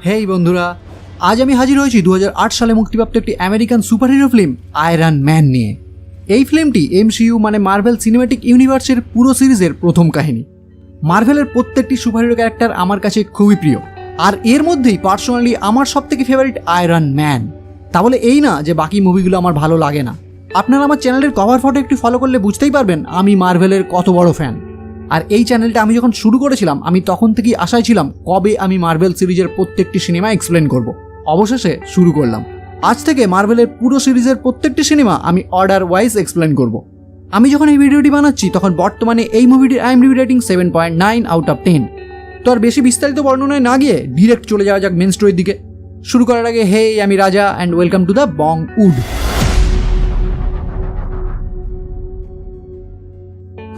হেই বন্ধুরা, আজ আমি হাজির হয়েছি 2008 সালে মুক্তিপ্রাপ্ত একটি American superhero film iron man নিয়ে। এই ফিল্মটি এমসিইউ মানে মার্ভেল সিনেম্যাটিক ইউনিভার্সের পুরো সিরিজের প্রথম কাহিনী। মার্ভেলের প্রত্যেকটি সুপারহিরো ক্যারেক্টার আমার কাছে খুবই প্রিয়, আর এর মধ্যেই পার্সোনালি আমার সবথেকে ফেভারিট আয়রন ম্যান। তাহলে এই না যে বাকি মুভিগুলো আমার ভালো লাগে না। আপনারা আমার চ্যানেলের কভার ফটো একটু ফলো করলে বুঝতেই পারবেন আমি মার্ভেলের কত বড় ফ্যান। আর এই চ্যানেলটা আমি যখন শুরু করেছিলাম আমি তখন থেকেই আশায় ছিলাম কবে আমি মার্ভেল সিরিজের প্রত্যেকটি সিনেমা এক্সপ্লেন করব। অবশেষে শুরু করলাম। আজ থেকে মার্ভেলের পুরো সিরিজের প্রত্যেকটি সিনেমা আমি অর্ডার ওয়াইজ এক্সপ্লেন করব। আমি যখন এই ভিডিওটি বানাচ্ছি তখন বর্তমানে এই মুভিটির IMDb রেটিং 7.9 আউট অফ 10। তো আর বেশি বিস্তারিত বর্ণনায় না গিয়ে ডিরেক্ট চলে যাওয়া যাক মেন স্টোরির দিকে। শুরু করার আগে হে আমি Raja and welcome to the Bongwood.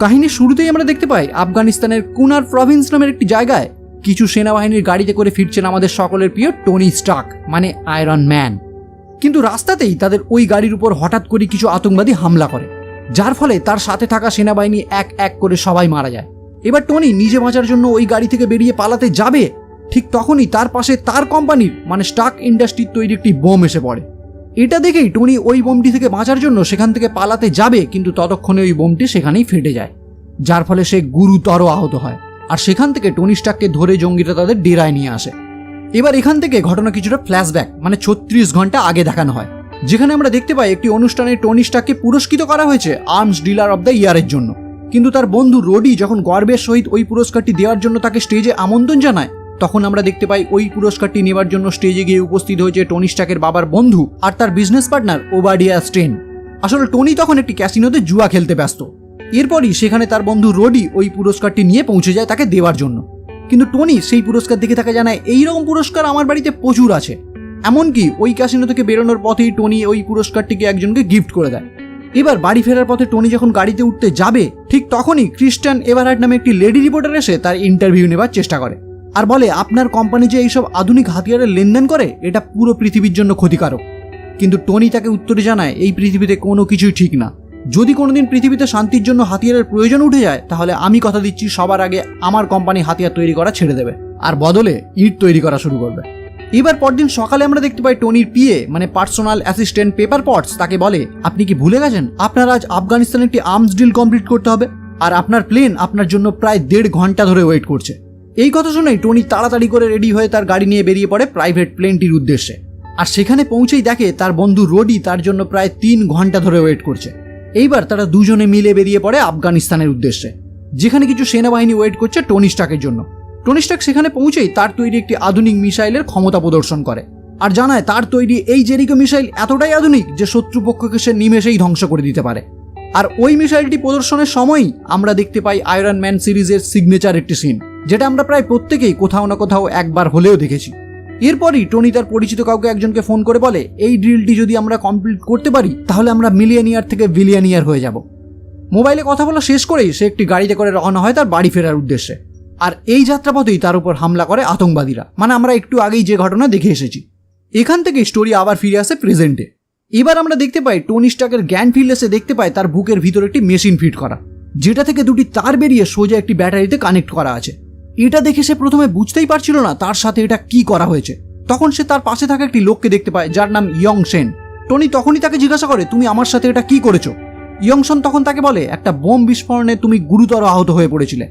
কাহিনীর শুরুতেই আমরা দেখতে পাই আফগানিস্তানের কুনার প্রভিন্স নামের একটি জায়গায় কিছু সেনাবাহিনীর গাড়িতে করে ফিরছেন আমাদের সকলের প্রিয় টনি স্টার্ক মানে আয়রন ম্যান। কিন্তু রাস্তাতেই তাদের ওই গাড়ির উপর হঠাৎ করে কিছু আতঙ্কবাদী হামলা করে, যার ফলে তার সাথে থাকা সেনাবাহিনী এক এক করে সবাই মারা যায়। এবার টনি নিজে বাঁচার জন্য ওই গাড়ি থেকে বেরিয়ে পালাতে যাবে, ঠিক তখনই তার পাশে তার কোম্পানির মানে স্টার্ক ইন্ডাস্ট্রির তৈরি একটি বোম এসে পড়ে। এটা দেখেই টনি ওই বোমটি থেকে বাঁচার জন্য সেখান থেকে পালাতে যাবে, কিন্তু ততক্ষণে ওই বোমটি সেখানেই ফেটে যায়, যার ফলে সে গুরুতর আহত হয়। আর সেখান থেকে টনি স্টার্ককে ধরে জঙ্গিরা তাদের ডেরায় নিয়ে আসে। এবার এখান থেকে ঘটনা কিছুটা ফ্ল্যাশব্যাক মানে 36 ঘন্টা আগে দেখানো হয়, যেখানে আমরা দেখতে পাই একটি অনুষ্ঠানে টনি স্টার্ককে পুরস্কৃত করা হয়েছে আর্মস ডিলার অব দ্য ইয়ারের জন্য। কিন্তু তার বন্ধু রোডি যখন গর্বের সহিত ওই পুরস্কারটি দেওয়ার জন্য তাকে স্টেজে আমন্ত্রণ জানায়, তখন আমরা দেখতে পাই ওই পুরস্কারটি নেওয়ার জন্য স্টেজে গিয়ে উপস্থিত হয়েছে টনি স্টার্কের বাবার বন্ধু আর তার বিজনেস পার্টনার ওবাডিয়া স্টেন। আসলে টনি তখন একটি ক্যাসিনোতে জুয়া খেলতে ব্যস্ত। এরপরই সেখানে তার বন্ধু রোডি ওই পুরস্কারটি নিয়ে পৌঁছে যায় তাকে দেওয়ার জন্য। কিন্তু টনি সেই পুরস্কার দেখে তাকে জানায় এইরকম পুরস্কার আমার বাড়িতে প্রচুর আছে। এমনকি ওই ক্যাসিনো থেকে বেরোনোর পথেই টনি ওই পুরস্কারটিকে একজনকে গিফট করে দেয়। এবার বাড়ি ফেরার পথে টনি যখন গাড়িতে উঠতে যাবে, ঠিক তখনই ক্রিস্টিয়ান এভারহার্ট নামে একটি লেডি রিপোর্টার এসে তার ইন্টারভিউ নেবার চেষ্টা করে আর বলে আপনার কোম্পানি যে এইসব আধুনিক হাতিয়ারের লেনদেন করে এটা পুরো পৃথিবীর জন্য ক্ষতিকারক। কিন্তু টনি তাকে উত্তরে জানায় এই পৃথিবীতে কোনো কিছুই ঠিক না। যদি কোনোদিন পৃথিবীতে শান্তির জন্য হাতিয়ারের প্রয়োজন উঠে যায় তাহলে আমি কথা দিচ্ছি সবার আগে আমার কোম্পানি হাতিয়ার তৈরি করা ছেড়ে দেবে আর বদলে ইট তৈরি করা শুরু করবে। এবার পরদিন সকালে আমরা দেখতে পাই টনির পিএ মানে পার্সোনাল অ্যাসিস্ট্যান্ট পেপার পটস তাকে বলে আপনি কি ভুলে গেছেন আপনার আজ আফগানিস্তানে একটি আর্মস ডিল কমপ্লিট করতে হবে আর আপনার প্লেন আপনার জন্য প্রায় 1.5 ঘন্টা ধরে ওয়েট করছে। এই কথা শুনেই টনি তাড়াতাড়ি করে রেডি হয়ে তার গাড়ি নিয়ে বেরিয়ে পড়ে প্রাইভেট প্লেনটির উদ্দেশ্যে। আর সেখানে পৌঁছেই দেখে তার বন্ধু রোডি তার জন্য প্রায় 3 ঘন্টা ধরে ওয়েট করছে। এইবার তারা দুজনে মিলে বেরিয়ে পড়ে আফগানিস্তানের উদ্দেশ্যে, যেখানে কিছু সেনাবাহিনী ওয়েট করছে টনি স্টার্কের জন্য। টনি স্টার্ক সেখানে পৌঁছেই তার তৈরি একটি আধুনিক মিসাইলের ক্ষমতা প্রদর্শন করে আর জানায় তার তৈরি এই জেরিকো মিসাইল এতটাই আধুনিক যে শত্রুপক্ষকে সে নিমেষেই ধ্বংস করে দিতে পারে। আর ওই মিসাইলটি প্রদর্শনের সময়ই আমরা দেখতে পাই আয়রন ম্যান সিরিজের সিগনেচার একটি সিন, যেটা আমরা প্রায় প্রত্যেকেই কোথাও না কোথাও একবার হলেও দেখেছি। এরপরই টনি তার পরিচিত কাউকে একজনকে ফোন করে বলে এই ড্রিলটি যদি আমরা কমপ্লিট করতে পারি তাহলে আমরা মিলিয়নিয়ার থেকে বিলিয়নিয়ার হয়ে যাব। মোবাইলে কথা বলা শেষ করেই সে একটি গাড়িতে করে রওনা হয় তার বাড়ি ফেরার উদ্দেশ্যে। আর এই যাত্রাপথেই তার উপর হামলা করে আতঙ্কবাদীরা, মানে আমরা একটু আগেই যে ঘটনা দেখে এসেছি। এখান থেকে স্টোরি আবার ফিরে আসে প্রেজেন্টে। এবার আমরা দেখতে পাই টনি স্টার্কের জ্ঞান ফিরলে সে দেখতে পায় তার বুকের ভিতরে একটি মেশিন ফিট করা, যেটা থেকে দুটি তার বেরিয়ে সোজা একটি ব্যাটারিতে কানেক্ট করা আছে। এটা দেখে সে প্রথমে বুঝতেই পারছিল না তার সাথে এটা কি করা হয়েছে। তখন সে তার পাশে থাকা একটি লোককে দেখতে পায় যার নাম ইয়ং সেন। টনি তখনই তাকে জিজ্ঞাসা করে তুমি আমার সাথে এটা কি করেছো। ইয়ং সেন তখন তাকে বলে একটা বোম বিস্ফোরণে তুমি গুরুতর আহত হয়ে পড়েছিলে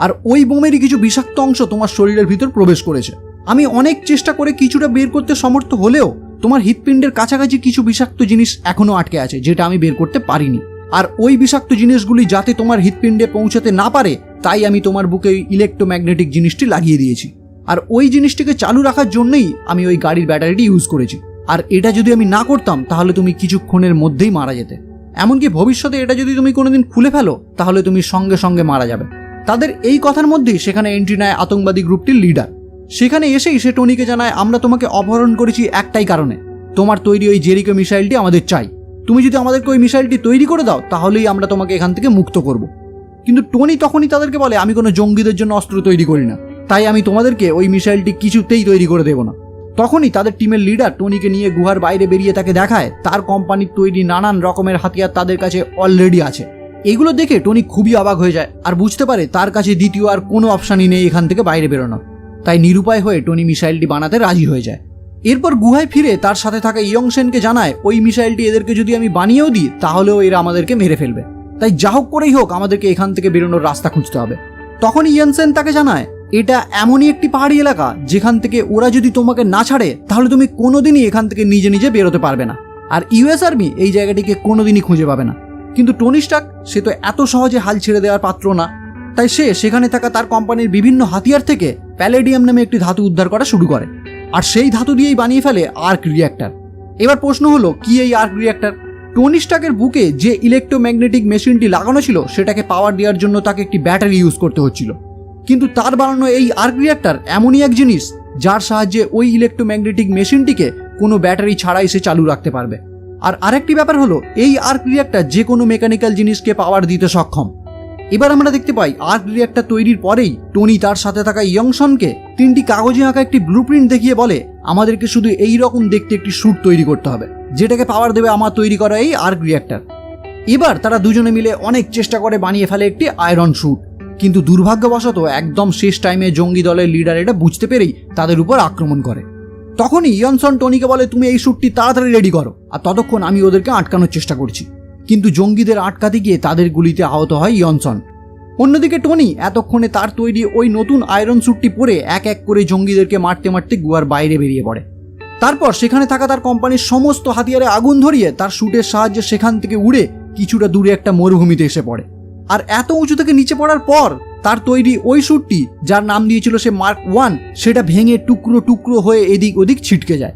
আর ওই বোমেরই কিছু বিষাক্ত অংশ তোমার শরীরের ভিতর প্রবেশ করেছে। আমি অনেক চেষ্টা করে কিছুটা বের করতে সমর্থ হলেও তোমার হৃৎপিণ্ডের কাছাকাছি কিছু বিষাক্ত জিনিস এখনো আটকে আছে যেটা আমি বের করতে পারিনি। আর ওই বিষাক্ত জিনিসগুলি যাতে তোমার হৃৎপিণ্ডে পৌঁছাতে না পারে তাই আমি তোমার বুকে ইলেকট্রোম্যাগনেটিক জিনিসটি লাগিয়ে দিয়েছি। আর ওই জিনিসটিকে চালু রাখার জন্যই আমি ওই গাড়ির ব্যাটারিটি ইউজ করেছি। আর এটা যদি আমি না করতাম তাহলে তুমি কিছুক্ষণের মধ্যেই মারা যেতে। এমনকি ভবিষ্যতে এটা যদি তুমি কোনোদিন খুলে ফেলো তাহলে তুমি সঙ্গে সঙ্গে মারা যাবে। তাদের এই কথার মধ্যেই সেখানে এন্ট্রি নেয় আতঙ্কবাদী গ্রুপটির লিডার। সেখানে এসেই সে টনিকে জানায় আমরা তোমাকে অপহরণ করেছি একটাই কারণে, তোমার তৈরি ওই জেরিকো মিসাইলটি আমাদের চাই। তুমি যদি আমাদেরকে ওই মিসাইলটি তৈরি করে দাও তাহলেই আমরা তোমাকে এখান থেকে মুক্ত করব। কিন্তু টনি তখনই তাদেরকে বলে আমি কোনো জঙ্গিদের জন্য অস্ত্র তৈরি করি না, তাই আমি তোমাদেরকে ওই মিসাইলটি কিছুতেই তৈরি করে দেব না। তখনই তাদের টিমের লিডার টনিকে নিয়ে গুহার বাইরে বেরিয়ে তাকে দেখায় তার কোম্পানির তৈরি নানান রকমের হাতিয়ার তাদের কাছে অলরেডি আছে। এগুলো দেখে টনি খুবই অবাক হয়ে যায় আর বুঝতে পারে তার কাছে দ্বিতীয় আর কোনো অপশানই নেই এখান থেকে বাইরে বেরোনো। তাই নিরুপায় হয়ে টনি মিসাইলটি বানাতে রাজি হয়ে যায়। এরপর গুহায় ফিরে তার সাথে থাকা ইয়ংসেনকে জানায় ওই মিসাইলটি এদেরকে যদি আমি বানিয়েও দিই তাহলেও এরা আমাদেরকে মেরে ফেলবে, তাই যা হোক করেই হোক আমাদেরকে এখান থেকে বেরোনোর রাস্তা খুঁজতে হবে। তখন ইয়ংসেন তাকে জানায় এটা এমনই একটি পাহাড়ি এলাকা যেখান থেকে ওরা যদি তোমাকে না ছাড়ে তাহলে তুমি কোনোদিনই এখান থেকে নিজে নিজে বেরোতে পারবে না, আর ইউএস আর্মি এই জায়গাটিকে কোনোদিনই খুঁজে পাবে না। কিন্তু টনি স্টার্ক সে তো এত সহজে হাল ছেড়ে দেওয়ার পাত্র না, তাই সে সেখানে থাকা তার কোম্পানির বিভিন্ন হাতিয়ার থেকে প্যালেডিয়াম নামে একটি ধাতু উদ্ধার করা শুরু করে, আর সেই ধাতু দিয়েই বানিয়ে ফেলে আর্ক রিঅ্যাক্টর। এবার প্রশ্ন হলো কি এই আর্ক রিঅ্যাক্টর? টনি স্টার্কের বুকে যে ইলেকট্রোম্যাগনেটিক মেশিনটি লাগানো ছিল সেটাকে পাওয়ার দেওয়ার জন্য তাকে একটি ব্যাটারি ইউজ করতে হচ্ছিল, কিন্তু তার বানানো এই আর্ক রিঅ্যাক্টর এমনই এক জিনিস যার সাহায্যে ওই ইলেকট্রোম্যাগনেটিক মেশিনটিকে কোনো ব্যাটারি ছাড়াই সে চালু রাখতে পারবে। আর আরেকটি ব্যাপার হলো এই আর্ক রিঅ্যাক্টর যে কোনো মেকানিক্যাল জিনিসকে পাওয়ার দিতে সক্ষম। এবার আমরা দেখতে পাই আর্ক রিঅ্যাক্টর তৈরির পরেই টনি তার সাথে থাকা ইয়ংসনকে 3টি কাগজে আঁকা একটি ব্লুপ্রিন্ট দেখিয়ে বলে আমাদেরকে শুধু এই রকম দেখতে একটি স্যুট তৈরি করতে হবে যেটাকে পাওয়ার দেবে আমার তৈরি করা এই আর্ক রিঅ্যাক্টর। এবার তারা দুজনে মিলে অনেক চেষ্টা করে বানিয়ে ফেলে একটি আয়রন স্যুট, কিন্তু দুর্ভাগ্যবশত একদম শেষ টাইমে জঙ্গি দলের লিডার এটা বুঝতে পেরেই তাদের উপর আক্রমণ করে। তখনই ইয়নসন টনিকে বলে তুমি এই স্যুটটি তাড়াতাড়ি রেডি করো, আর ততক্ষণ আমি ওদেরকে আটকানোর চেষ্টা করছি। কিন্তু জঙ্গিদের আটকাতে গিয়ে তাদের গুলিতে আহত হয় ইয়নসন। অন্যদিকে টনি এতক্ষণে তার তৈরি ওই নতুন আয়রন স্যুটটি পরে এক এক করে জঙ্গিদেরকে মারতে মারতে গুহার বাইরে বেরিয়ে পড়ে। তারপর সেখানে থাকা তার কোম্পানির সমস্ত হাতিয়ারে আগুন ধরিয়ে তার স্যুটের সাহায্যে সেখান থেকে উড়ে কিছুটা দূরে একটা মরুভূমিতে এসে পড়ে। আর এত উঁচু থেকে নিচে পড়ার পর তার তৈরি ওই স্যুটটি যার নাম দিয়েছিল সে মার্ক 1 সেটা ভেঙে টুকরো টুকরো হয়ে এদিক ওদিক ছিটকে যায়।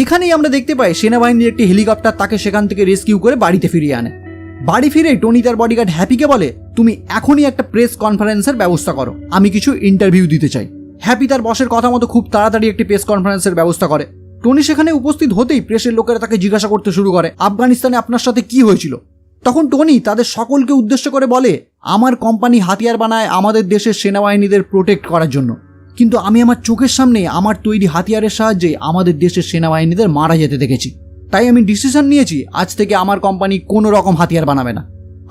এখানেই আমরা দেখতে পাই সেনাবাহিনীর একটি হেলিকপ্টার তাকে সেখান থেকে রেস্কিউ করে বাড়িতে ফিরিয়ে আনে। বাড়ি ফিরে টনি তার বডিগার্ড হ্যাপিকে বলে তুমি এখনই একটা প্রেস কনফারেন্সের ব্যবস্থা করো, আমি কিছু ইন্টারভিউ দিতে চাই। হ্যাপি তার বসের কথা মতো খুব তাড়াতাড়ি একটি প্রেস কনফারেন্সের ব্যবস্থা করে। টনি সেখানে উপস্থিত হতেই প্রেসের লোকেরা তাকে জিজ্ঞাসা করতে শুরু করে আফগানিস্তানে আপনার সাথে কি হয়েছিল। তখন টনি তাদের সকলকে উদ্দেশ্য করে বলে আমার কোম্পানি হাতিয়ার বানায় আমাদের দেশের সেনাবাহিনীদের প্রোটেক্ট করার জন্য, কিন্তু আমি আমার চোখের সামনে আমার তৈরি হাতিয়ারের সাহায্যে আমাদের দেশের সেনাবাহিনীদের মারা যেতে দেখেছি, তাই আমি ডিসিশন নিয়েছি আজ থেকে আমার কোম্পানি কোনো রকম হাতিয়ার বানাবে না।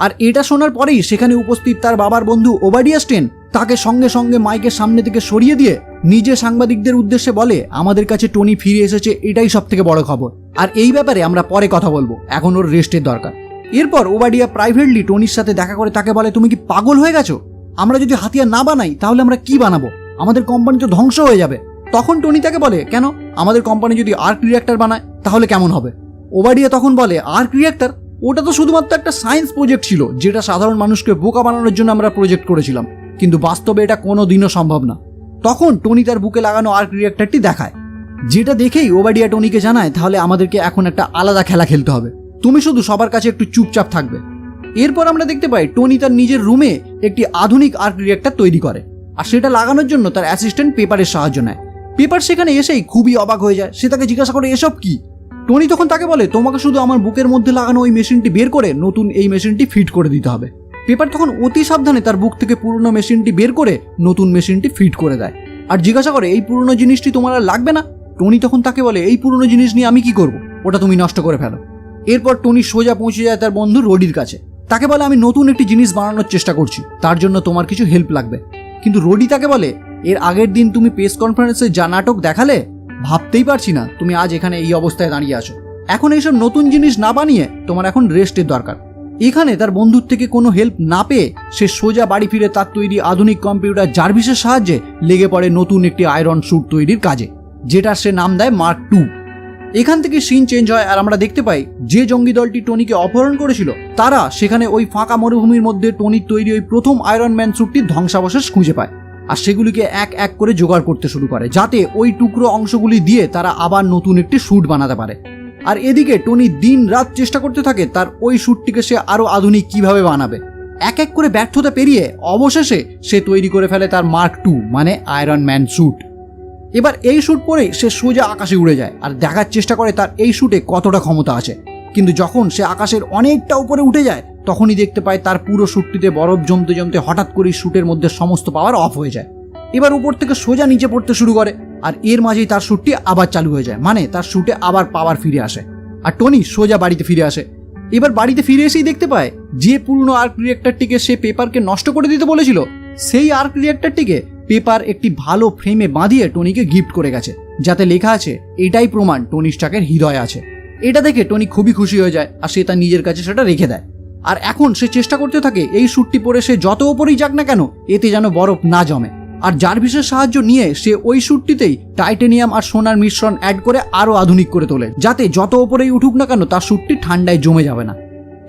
আর এটা শোনার পরেই সেখানে উপস্থিত তার বাবার বন্ধু ওবাডিয়া স্টেন তাকে সঙ্গে সঙ্গে মাইকের সামনে থেকে সরিয়ে দিয়ে নিজে সাংবাদিকদের উদ্দেশ্যে বলে আমাদের কাছে টনি ফিরে এসেছে, এটাই সব থেকে বড় খবর, আর এই ব্যাপারে আমরা পরে কথা বলবো, এখন ওর রেস্টের দরকার। এরপর ওবাডিয়া প্রাইভেটলি টনির সাথে দেখা করে তাকে বলে তুমি কি পাগল হয়ে গেছো? আমরা যদি হাতিয়ার না বানাই তাহলে আমরা কি বানাবো? আমাদের কোম্পানি তো ধ্বংস হয়ে যাবে। তখন টনি তাকে বলে কেন, আমাদের কোম্পানি যদি আর্ক রিঅ্যাক্টর বানায় তাহলে কেমন হবে? ওবাডিয়া তখন বলে আর্ক রিঅ্যাক্টর ওটা তো শুধুমাত্র একটা সায়েন্স প্রজেক্ট ছিল যেটা সাধারণ মানুষকে বোকা বানানোর জন্য আমরা প্রজেক্ট করেছিলাম, কিন্তু বাস্তবে এটা কোনো দিনও সম্ভব না। তখন টনি তার বুকে লাগানো আর্ক রিঅ্যাক্টরটি দেখায়, যেটা দেখেই ওবাডিয়া টনিকে জানায় তাহলে আমাদেরকে এখন একটা আলাদা খেলা খেলতে হবে, তুমি শুধু সবার কাছে একটু চুপচাপ থাকবে। এরপর আমরা দেখতে পাই টনি তার নিজের রুমে একটি আধুনিক আর্ক রিঅ্যাক্টর তৈরি করে, আর সেটা লাগানোর জন্য তার অ্যাসিস্ট্যান্ট পেপারের সাহায্য নেয়। পেপার সেখানে এসেই খুবই অবাক হয়ে যায়, সে তাকে জিজ্ঞাসা করে এসব কি? টনি তখন তাকে বলে তোমাকে শুধু আমার বুকের মধ্যে লাগানো ওই মেশিনটি বের করে নতুন এই মেশিনটি ফিট করে দিতে হবে। পেপার তখন অতি সাবধানে তার বুক থেকে পুরনো মেশিনটি বের করে নতুন মেশিনটি ফিট করে দেয়, আর জিজ্ঞাসা করে এই পুরনো জিনিসটি তোমার আর লাগবে না? টনি তখন তাকে বলে এই পুরনো জিনিস নিয়ে আমি কি করব, ওটা তুমি নষ্ট করে ফেলো। এরপর টনি সোজা পৌঁছে যায় তার বন্ধু রোডির কাছে, তাকে বলে আমি নতুন একটি জিনিস বানানোর চেষ্টা করছি, তার জন্য তোমার কিছু হেল্প লাগবে। কিন্তু রোডি তাকে বলে এর আগের দিন তুমি প্রেস কনফারেন্সে যা নাটক দেখালে, ভাবতেই পারছি না তুমি আজ এখানে এই অবস্থায় দাঁড়িয়ে আছো। এখন এইসব নতুন জিনিস না বানিয়ে তোমার এখন রেস্টের দরকার। এখানে তার বন্ধুর থেকে কোনো হেল্প না পেয়ে সে সোজা বাড়ি ফিরে তার তৈরি আধুনিক কম্পিউটার জার্ভিসের সাহায্যে লেগে পড়ে নতুন একটি আয়রন স্যুট তৈরির কাজে, যেটার সে নাম দেয় মার্ক 2। এখান থেকে সিন চেঞ্জ হয় আর আমরা দেখতে পাই যে জঙ্গি দলটি টনিকে অপহরণ করেছিল তারা সেখানে ওই ফাঁকা মরুভূমির মধ্যে টনির তৈরি ওই প্রথম আয়রন ম্যান স্যুটটির ধ্বংসাবশেষ খুঁজে পায়, আর সেগুলিকে এক এক করে জোগাড় করতে শুরু করে যাতে ওই টুকরো অংশগুলি দিয়ে তারা আবার নতুন একটি স্যুট বানাতে পারে। আর এদিকে টনি দিন রাত চেষ্টা করতে থাকে তার ওই স্যুটটিকে সে আরো আধুনিক কিভাবে বানাবে। এক এক করে ব্যর্থতা পেরিয়ে অবশেষে সে তৈরি করে ফেলে তার মার্ক 2 মানে আয়রন ম্যান স্যুট। এবার এই স্যুট পরেই সে সোজা আকাশে উড়ে যায় আর দেখার চেষ্টা করে তার এই স্যুটে কতটা ক্ষমতা আছে। কিন্তু যখন সে আকাশের অনেকটা উপরে উঠে যায় তখনই দেখতে পায় তার পুরো স্যুটটিতে বরফ জমতে জমতে হঠাৎ করেই স্যুটের মধ্যে সমস্ত পাওয়ার অফ হয়ে যায়। এবার উপর থেকে সোজা নিচে পড়তে শুরু করে, আর এর মাঝেই তার স্যুটটি আবার চালু হয়ে যায়, মানে তার স্যুটে আবার পাওয়ার ফিরে আসে, আর টনি সোজা বাড়িতে ফিরে আসে। এবার বাড়িতে ফিরে এসেই দেখতে পায় যে পুরনো আর্ক রিঅ্যাক্টরটিকে সে পেপারকে নষ্ট করে দিতে বলেছিল সেই আর্ক রিঅ্যাক্টরটিকে পেপার একটি ভালো ফ্রেমে বাঁধিয়ে টনিকে গিফট করে গেছে, যাতে লেখা আছে এটাই প্রমাণ টনি স্টার্কের হৃদয় আছে। এটা দেখে টনি খুবই খুশি হয়ে যায় আর সে তার নিজের কাছে সেটা রেখে দেয়। আর এখন সে চেষ্টা করতে থাকে এই স্যুটটি পরে সে যত ওপরেই যাক না কেন এতে যেন বরফ না জমে। আর জার্ভিসের সাহায্য নিয়ে সে ওই স্যুটটিতেই টাইটেনিয়াম আর সোনার মিশ্রণ অ্যাড করে আরও আধুনিক করে তোলে, যাতে যত ওপরেই উঠুক না কেন তার স্যুটটি ঠান্ডায় জমে যাবে না।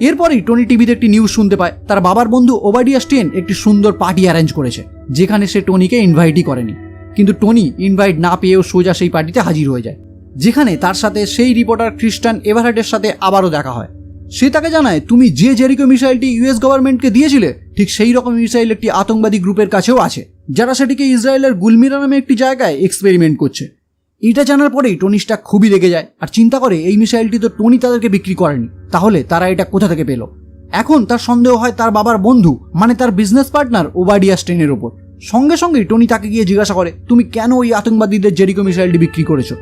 এরপরই টনি টিভিতে একটি নিউজ শুনতে পায় তার বাবার বন্ধু ওবাডিয়া স্টেন একটি সুন্দর পার্টি অ্যারেঞ্জ করেছে, যেখানে সে টনিকে ইনভাইটই করেনি। কিন্তু টনি ইনভাইট না পেয়েও সোজা সেই পার্টিতে হাজির হয়ে যায়, যেখানে তার সাথে সেই রিপোর্টার ক্রিস্টান এভারহার্টের সাথে আবারও দেখা হয়। সে তাকে জানায় তুমি যে জেরিকো মিসাইলটি ইউএস গভর্নমেন্টকে দিয়েছিলে ঠিক সেই রকম মিসাইল একটি আতঙ্কবাদী গ্রুপের কাছেও আছে, যারা সেটিকে ইসরায়েলের গুলমিরা নামে একটি জায়গায় এক্সপেরিমেন্ট করছে। এটা জানার পরেই টনি স্টার্ক খুবই রেগে যায় আর চিন্তা করে এই মিসাইলটি তো টনি তাদেরকে বিক্রি করেনি, তাহলে তারা এটা কোথা থেকে পেল। এখন তার সন্দেহ হয় তার বাবার বন্ধু মানে তার বিজনেস পার্টনার ওবাডিয়া স্টেনের ওপর। সঙ্গে সঙ্গেই টনি তাকে গিয়ে জিজ্ঞাসা করে তুমি কেন ওই আতঙ্কবাদীদের জেরিকো মিসাইলটি বিক্রি করেছো।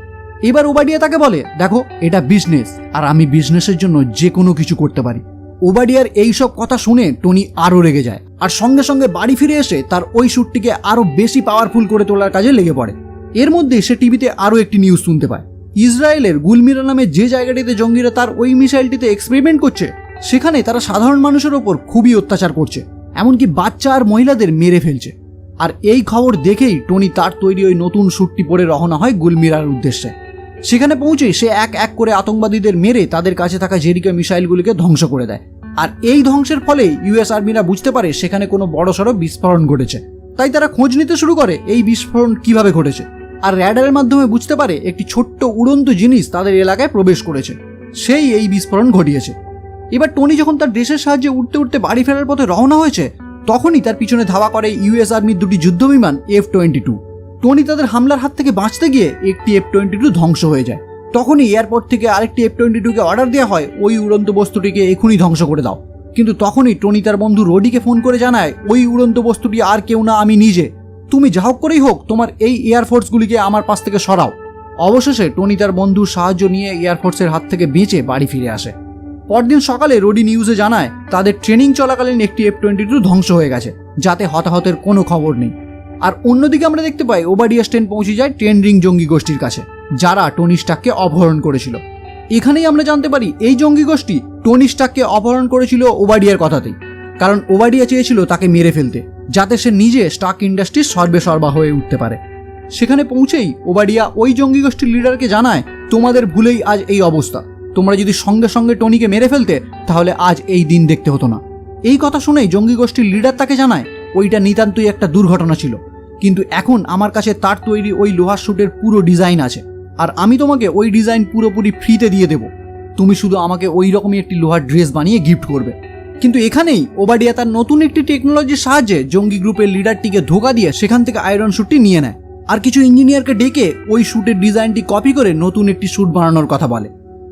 এবার ওবাডিয়া তাকে বলে দেখো এটা বিজনেস আর আমি বিজনেসের জন্য যে কোনো কিছু করতে পারি। ওবাডিয়ার এইসব কথা শুনে টনি আরও রেগে যায় আর সঙ্গে সঙ্গে বাড়ি ফিরে এসে তার ওই স্যুটটিকে আরও বেশি পাওয়ারফুল করে তোলার কাজে লেগে পড়ে। এর মধ্যে সে টিভিতে আরও একটি নিউজ শুনতে পায় ইসরায়েলের গুলমিরা নামে যে জায়গাটিতে জঙ্গিরা তার ওই মিসাইলটিতে এক্সপেরিমেন্ট করছে সেখানে তারা সাধারণ মানুষের ওপর খুবই অত্যাচার করছে, এমনকি বাচ্চা আর মহিলাদের মেরে ফেলছে। আর এই খবর দেখেই টনি তার তৈরি ওই নতুন স্যুটটি পরে রওনা হয় গুলমিরার উদ্দেশ্যে। সেখানে পৌঁছে সে এক এক করে আতঙ্কবাদীদের মেরে তাদের কাছে থাকা জেরিকো মিসাইলগুলিকে ধ্বংস করে দেয়। আর এই ধ্বংসের ফলে ইউএস আর্মিরা বুঝতে পারে সেখানে কোনো বড়সড় বিস্ফোরণ ঘটেছে, তাই তারা খোঁজ নিতে শুরু করে এই বিস্ফোরণ কিভাবে ঘটেছে। আর র্যাডারের মাধ্যমে বুঝতে পারে একটি ছোট্ট উড়ন্ত জিনিস তাদের এলাকায় প্রবেশ করেছে, সেই এই বিস্ফোরণ ঘটিয়েছে। এবার টনি যখন তার দেশের সাহায্যে উঠতে উঠতে বাড়ি ফেরার পথে রওনা হয়েছে তখনই তার পিছনে ধাওয়া করে ইউএস আর্মির দুটি যুদ্ধবিমান F-22। টনি তাদের হামলার হাত থেকে বাঁচতে গিয়ে একটি F-22 ধ্বংস হয়ে যায়। তখনই এয়ারপোর্ট থেকে আরেকটি F-22কে অর্ডার দেওয়া হয় ওই উড়ন্ত বস্তুটিকে এখনই ধ্বংস করে দাও। কিন্তু তখনই টনি তার বন্ধু রোডিকে ফোন করে জানায় ওই উড়ন্ত বস্তুটি আর কেউ না আমি নিজে, তুমি যা হোক করেই হোক তোমার এই এয়ারফোর্সগুলিকে আমার পাশ থেকে সরাও। অবশেষে টনি তার বন্ধুর সাহায্য নিয়ে এয়ারফোর্সের হাত থেকে বেঁচে বাড়ি ফিরে আসে। পরদিন সকালে রোডি নিউজে জানায় তাদের ট্রেনিং চলাকালীন একটি F-22 ধ্বংস হয়ে গেছে, যাতে হতাহতের কোনো খবর নেই। আর অন্যদিকে আমরা দেখতে পাই ওবাডিয়া স্টেন পৌঁছে যায় টেন রিং জঙ্গি গোষ্ঠীর কাছে, যারা টনি স্টার্ককে অপহরণ করেছিল। এখানেই আমরা জানতে পারি এই জঙ্গি গোষ্ঠী টনি স্টার্ককে অপহরণ করেছিল ওবাডিয়ার কথাতেই, কারণ ওবাডিয়া চেয়েছিল তাকে মেরে ফেলতে, যাতে সে নিজে স্টার্ক ইন্ডাস্ট্রির সর্বেসর্বা হয়ে উঠতে পারে। সেখানে পৌঁছেই ওবাডিয়া ওই জঙ্গি গোষ্ঠীর লিডারকে জানায় তোমাদের ভুলেই আজ এই অবস্থা, তোমরা যদি সঙ্গে সঙ্গে টনিকে মেরে ফেলতে তাহলে আজ এই দিন দেখতে হতো না। এই কথা শুনেই জঙ্গি গোষ্ঠীর লিডার তাকে জানায় ওইটা নিতান্তই একটা দুর্ঘটনা ছিল, কিন্তু এখন আমার কাছে তার তৈরি ওই লোহার স্যুটের পুরো ডিজাইন আছে আর আমি তোমাকে ওই ডিজাইন পুরোপুরি ফ্রিতে দিয়ে দেব, তুমি শুধু আমাকে ওই রকমই একটি লোহার ড্রেস বানিয়ে গিফট করবে। কিন্তু এখানেই ওবাডিয়া তার নতুন একটি টেকনোলজির সাহায্যে জঙ্গি গ্রুপের লিডারটিকে ধোঁকা দিয়ে সেখান থেকে আয়রন স্যুটটি নিয়ে নেয় আর কিছু ইঞ্জিনিয়ারকে ডেকে ওই স্যুটের ডিজাইনটি কপি করে নতুন একটি স্যুট বানানোর কথা বলে।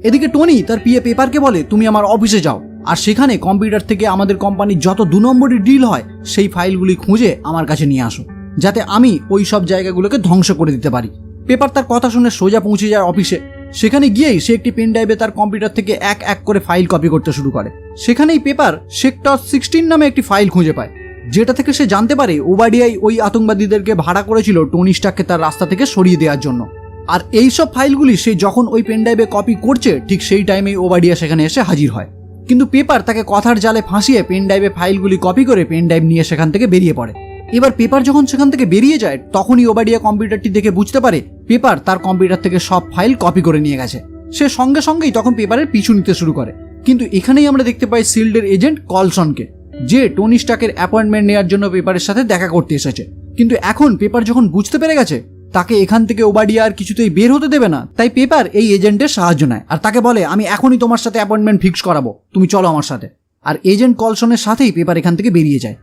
এদিকে টনি তার পিএ পেপারকে বলে তুমি আমার অফিসে যাও আর সেখানে কম্পিউটার থেকে আমাদের কোম্পানির যত 2 নম্বরের ডিল হয় সেই ফাইলগুলি খুঁজে আমার কাছে নিয়ে আসো, যাতে আমি ওই সব জায়গাগুলোকে ধ্বংস করে দিতে পারি। পেপার তার কথা শুনে সোজা পৌঁছে যায় অফিসে। সেখানে গিয়েই সে একটি পেন ড্রাইভে তার কম্পিউটার থেকে এক এক করে ফাইল কপি করতে শুরু করে। সেখানেই পেপার সেক্টর 16 নামে একটি ফাইল খুঁজে পায়, যেটা থেকে সে জানতে পারে ওবাডিয়াই ওই আতঙ্কবাদীদেরকে ভাড়া করেছিল টনি স্টার্ককে তার রাস্তা থেকে সরিয়ে দেওয়ার জন্য। আর এই সব ফাইলগুলি সে যখন ওই পেন ড্রাইভে কপি করছে ঠিক সেই টাইমেই ওবাডিয়া সেখানে এসে হাজির হয়। কিন্তু পেপার তাকে কথার জালে ফাঁসিয়ে পেন ড্রাইভে ফাইলগুলি কপি করে পেন ড্রাইভ নিয়ে সেখান থেকে বেরিয়ে পড়ে। এবার পেপার যখন সেখান থেকে বেরিয়ে যায় তখনই ওবাডিয়া কম্পিউটারটি দেখে বুঝতে পারে পেপার তার কম্পিউটার থেকে সব ফাইল কপি করে নিয়ে গেছে। সে সঙ্গে সঙ্গেই তখন পেপারের পিছু নিতে শুরু করে। কিন্তু এখানেই আমরা দেখতে পাই শিল্ডের এজেন্ট কলসনকে, যে টনি স্টার্কের অ্যাপয়েন্টমেন্ট নেওয়ার জন্য পেপারের সাথে দেখা করতে এসেছে। কিন্তু এখন পেপার যখন বুঝতে পেরে গেছে তাকে এখান থেকে ওবাডিয়া আর কিছুতেই বের হতে দেবে না, তাই পেপার এই এজেন্টের সাহায্য নেয় আর তাকে বলে আমি এখনই তোমার সাথে অ্যাপয়েন্টমেন্ট ফিক্স করাবো, তুমি চলো আমার সাথে। আর এজেন্ট কলসনের সাথেই পেপার এখান থেকে বেরিয়ে যায়।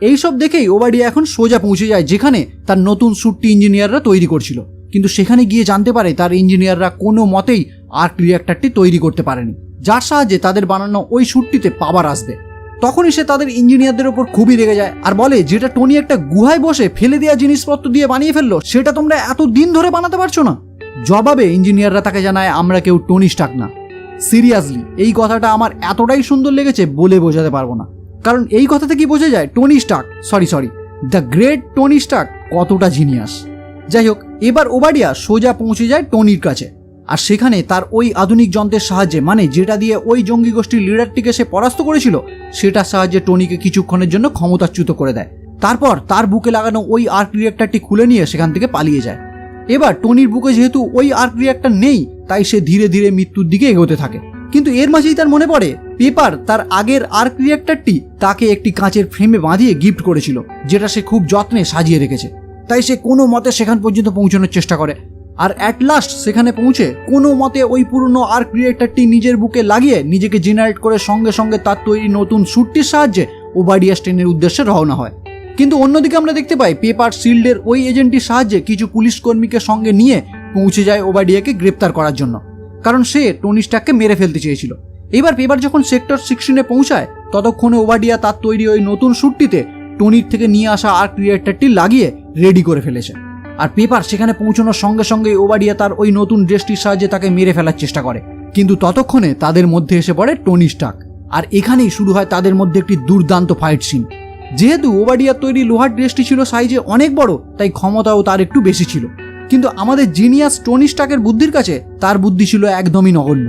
এইসব দেখেই ওবাডিয়া এখন সোজা পৌঁছে যায় যেখানে তার নতুন স্যুটটি ইঞ্জিনিয়াররা তৈরি করছিল। কিন্তু সেখানে গিয়ে জানতে পারে তার ইঞ্জিনিয়াররা কোনো মতেই আর্ক রিঅ্যাক্টরটি তৈরি করতে পারেনি, যার সাহায্যে তাদের বানানো ওই স্যুটটিতে পাওয়ার আসবে। তখনই সে তাদের ইঞ্জিনিয়ারদের ওপর খুবই রেগে যায় আর বলে যেটা টনি একটা গুহায় বসে ফেলে দেওয়া জিনিসপত্র দিয়ে বানিয়ে ফেললো সেটা তোমরা এত দিন ধরে বানাতে পারছো না। জবাবে ইঞ্জিনিয়াররা তাকে জানায় আমরা কেউ টনি স্টার্ক না। সিরিয়াসলি এই কথাটা আমার এতটাই সুন্দর লেগেছে বলে বোঝাতে পারবো না, কারণ এই কথা থেকে বোঝা যায় Tony Stark the great Tony Stark কতটা জিনিয়াস। যাই হোক, এবার ওবাডিয়া সোজা পৌঁছে যায় টনির কাছে, আর সেখানে তার ওই আধুনিক যন্ত্রের সাহায্যে, মানে যেটা দিয়ে ওই জঙ্গি গোষ্ঠীর লিডারটিকে সে পরাস্ত করেছিল, সেটার সাহায্যে টনিকে কিছুক্ষণের জন্য ক্ষমতাচ্যুত করে দেয়। তারপর তার বুকে লাগানো ওই আর্ক রিঅ্যাক্টরটি খুলে নিয়ে সেখান থেকে পালিয়ে যায়। এবার টনির বুকে যেহেতু ওই আর্ক রিঅ্যাক্টর নেই, তাই সে ধীরে ধীরে মৃত্যুর দিকে এগোতে থাকে। কিন্তু এর মাঝেই তার মনে পড়ে পেপার তার আগের আর্ক রিঅ্যাক্টরটি তাকে একটি কাঁচের ফ্রেমে বাঁধিয়ে গিফট করেছিল, যেটা সে খুব যত্নে সাজিয়ে রেখেছে। তাই সে কোনো মতে সেখান পর্যন্ত পৌঁছানোর চেষ্টা করে, আর অ্যাট লাস্ট সেখানে পৌঁছে কোনো মতে ওই পুরনো আর্ক রিঅ্যাক্টরটি নিজের বুকে লাগিয়ে নিজেকে জেনারেট করে সঙ্গে সঙ্গে তার তৈরি নতুন স্যুটটির সাহায্যে ওবাডিয়া স্টেনের উদ্দেশ্যে রওনা হয়। কিন্তু অন্যদিকে আমরা দেখতে পাই পেপার শিল্ডের ওই এজেন্টটির সাহায্যে কিছু পুলিশ কর্মীকে সঙ্গে নিয়ে পৌঁছে যায় ওবাডিয়াকে গ্রেপ্তার করার জন্য, কারণ সে টনি স্টার্ককে মেরে ফেলতে চেয়েছিল। এবার পেপার যখন সেক্টর 16-এ পৌঁছায়, ততক্ষণে ওবাডিয়া তার তৈরি ওই নতুন স্যুটটিতে টনির থেকে নিয়ে আসা আর্ক রিঅ্যাক্টরটি লাগিয়ে রেডি করে ফেলেছে। আর পেপার সেখানে পৌঁছানোর সঙ্গে সঙ্গে ওবাডিয়া তার ওই নতুন ড্রেসটির সাহায্যে তাকে মেরে ফেলার চেষ্টা করে, কিন্তু ততক্ষণে তাদের মধ্যে এসে পড়ে টনি স্টার্ক। আর এখানেই শুরু হয় তাদের মধ্যে একটি দুর্দান্ত ফাইট সিন। যেহেতু ওবাডিয়ার তৈরি লোহার ড্রেসটি ছিল সাইজে অনেক বড়, তাই ক্ষমতাও তার একটু বেশি ছিল। কিন্তু আমাদের জিনিয়াস টনি স্টার্কের বুদ্ধির কাছে তার বুদ্ধি ছিল একদমই নগণ্য।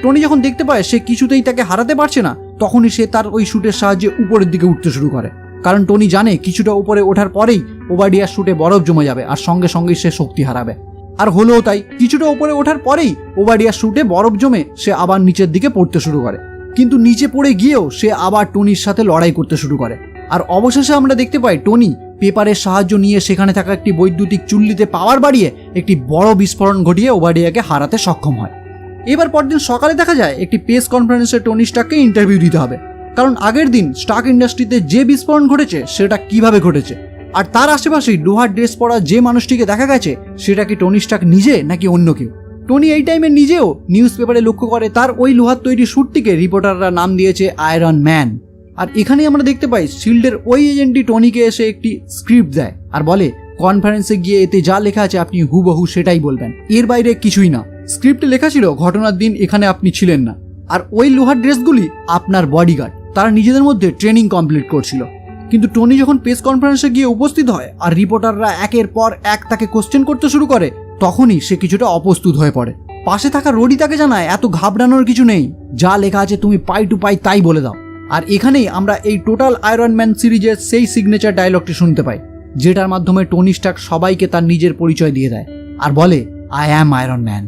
টনি যখন দেখতে পায় সে কিছুতেই তাকে হারাতে পারছে না, তখনই সে তার ওই শুটের সাহায্যে উপরের দিকে উঠতে শুরু করে, কারণ টনি জানে কিছুটা উপরে ওঠার পরেই ওবাডিয়ার শুটে বরফ জমে যাবে আর সঙ্গে সঙ্গেই সে শক্তি হারাবে। আর হলোও তাই, কিছুটা উপরে ওঠার পরেই ওবাডিয়ার শুটে বরফ জমে সে আবার নিচের দিকে পড়তে শুরু করে। কিন্তু নিচে পড়ে গিয়েও সে আবার টনির সাথে লড়াই করতে শুরু করে। আর অবশেষে আমরা দেখতে পাই টনি পেপারের সাহায্য নিয়ে সেখানে থাকা একটি বৈদ্যুতিক চুল্লিতে পাওয়ার বাড়িয়ে একটি বড় বিস্ফোরণ ঘটিয়ে ওবাডিয়াকে হারাতে সক্ষম হয়। এবার পরদিন সকালে দেখা যায় একটি প্রেস কনফারেন্সে টনি স্টার্ককে ইন্টারভিউ দিতে হবে, কারণ আগের দিন স্টার্ক ইন্ডাস্ট্রিতে যে বিস্ফোরণ ঘটেছে সেটা কিভাবে ঘটেছে, আর তার আশেপাশেই লোহার ড্রেস পরা যে মানুষটিকে দেখা গেছে সেটা কি টনি স্টার্ক নিজে নাকি অন্য কেউ। টনি এই টাইমে নিজেও নিউজ পেপারে লক্ষ্য করে তার ওই লোহার তৈরি স্যুটটিকে রিপোর্টাররা নাম দিয়েছে আয়রন ম্যান। আর এখানে আমরা দেখতে পাই শিল্ডের ওই এজেন্টটি টনিকে এসে একটি স্ক্রিপ্ট দেয় আর বলে কনফারেন্সে গিয়ে এতে যা লেখা আছে আপনি হুবহু সেটাই বলবেন, এর বাইরে কিছুই না। স্ক্রিপ্টে লেখা ছিল ঘটনার দিন এখানে আপনি ছিলেন না, আর ওই লোহার ড্রেসগুলি আপনার বডিগার্ড, তারা নিজেদের মধ্যে ট্রেনিং কমপ্লিট করছিল। কিন্তু টনি যখন প্রেস কনফারেন্সে গিয়ে উপস্থিত হয় আর রিপোর্টাররা একের পর এক তাকে কোশ্চেন করতে শুরু করে, তখনই সে কিছুটা অপ্রস্তুত হয়ে পড়ে। পাশে থাকা রোডি তাকে জানায় এত ঘাবড়ানোর কিছু নেই, যা লেখা আছে তুমি পাই টু পাই তাই বলে দাও। আর এখানেই আমরা এই টোটাল আয়রন ম্যান সিরিজের সেই সিগনেচার ডায়লগটি শুনতে পাই, যেটার মাধ্যমে টনি স্টার্ক সবাইকে তার নিজের পরিচয় দিয়ে দেয় আর বলে I am iron man.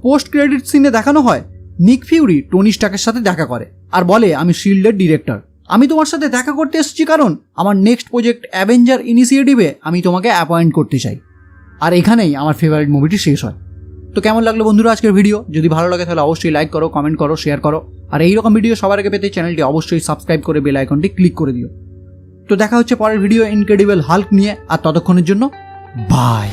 Post credit সিনে দেখানো হয় নিক ফিউরি টনি স্টার্কের সাথে দেখা করে আর বলে আমি শিল্ডের ডিরেক্টর, আমি তোমার সাথে দেখা করতে এসেছি কারণ আমার নেক্সট প্রজেক্ট অ্যাভেঞ্জার ইনিশিয়েটিভে আমি তোমাকে অ্যাপয়েন্ট করতে চাই। আর এখানেই আমার ফেভারিট মুভিটি শেষ হয়। তো কেমন লাগলো বন্ধুরা আজকের ভিডিও? যদি ভালো লাগে তাহলে অবশ্যই লাইক করো, কমেন্ট করো, শেয়ার করো, আর এইরকম ভিডিও সবার আগে পেতে চ্যানেলটি অবশ্যই সাবস্ক্রাইব করে বেল আইকনটি ক্লিক করে দিও। তো দেখা হচ্ছে পরের ভিডিও ইনক্রেডিবল হাল্ক নিয়ে, আর ততক্ষণের জন্য বাই।